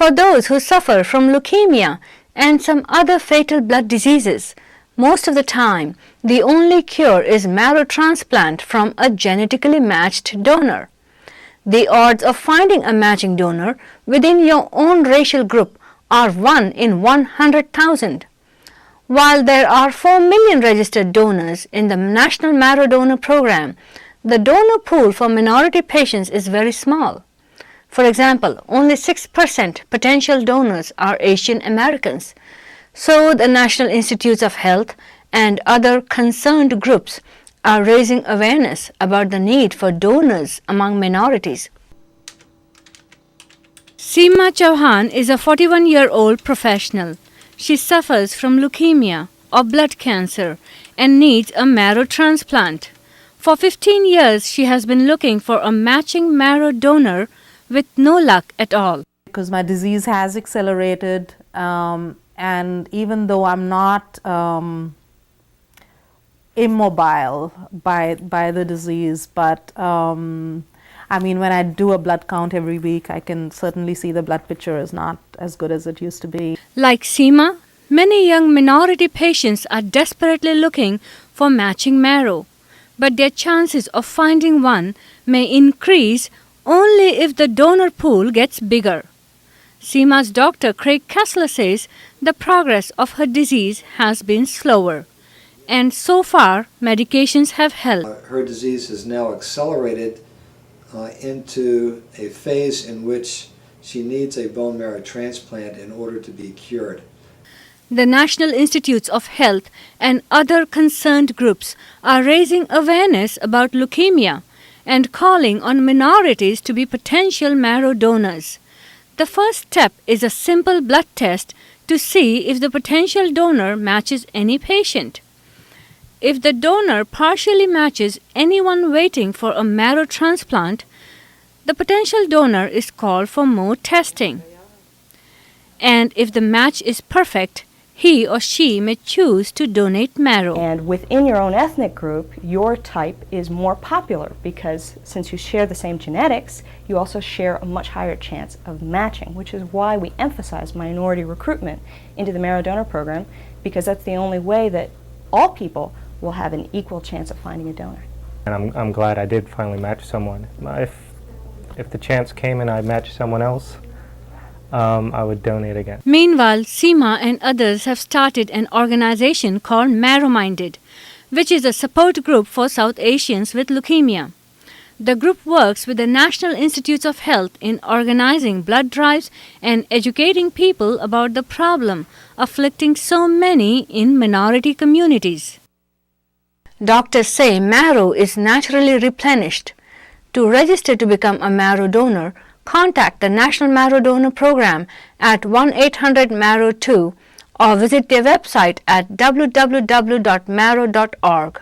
For those who suffer from leukemia and some other fatal blood diseases, most of the time, the only cure is marrow transplant from a genetically matched donor. The odds of finding a matching donor within your own racial group are 1 in 100,000. While there are 4 million registered donors in the National Marrow Donor Program, the donor pool for minority patients is very small. For example, only 6% potential donors are Asian Americans. So the National Institutes of Health and other concerned groups are raising awareness about the need for donors among minorities. Seema Chauhan is a 41-year-old professional. She suffers from leukemia or blood cancer and needs a marrow transplant. For 15 years, she has been looking for a matching marrow donor with no luck at all. Because my disease has accelerated, and even though I'm not immobile by the disease, but I mean, when I do a blood count every week, I can certainly see the blood picture is not as good as it used to be. Like Seema, many young minority patients are desperately looking for matching marrow, but their chances of finding one may increase only if the donor pool gets bigger. Seema's doctor Craig Kessler says the progress of her disease has been slower, and so far medications have helped. Her disease has now accelerated into a phase in which she needs a bone marrow transplant in order to be cured. The National Institutes of Health and other concerned groups are raising awareness about leukemia and calling on minorities to be potential marrow donors. The first step is a simple blood test to see if the potential donor matches any patient. If the donor partially matches anyone waiting for a marrow transplant, the potential donor is called for more testing. And if the match is perfect, he or she may choose to donate marrow. And within your own ethnic group, your type is more popular because since you share the same genetics, you also share a much higher chance of matching, which is why we emphasize minority recruitment into the Marrow Donor Program, because that's the only way that all people will have an equal chance of finding a donor. And I'm glad I did finally match someone. If the chance came and I matched someone else, I would donate again. Meanwhile, Seema and others have started an organization called Marrow Minded, which is a support group for South Asians with leukemia. The group works with the National Institutes of Health in organizing blood drives and educating people about the problem afflicting so many in minority communities. Doctors say marrow is naturally replenished. To register to become a marrow donor, contact the National Marrow Donor Program at 1-800-MARROW-2 or visit their website at www.marrow.org.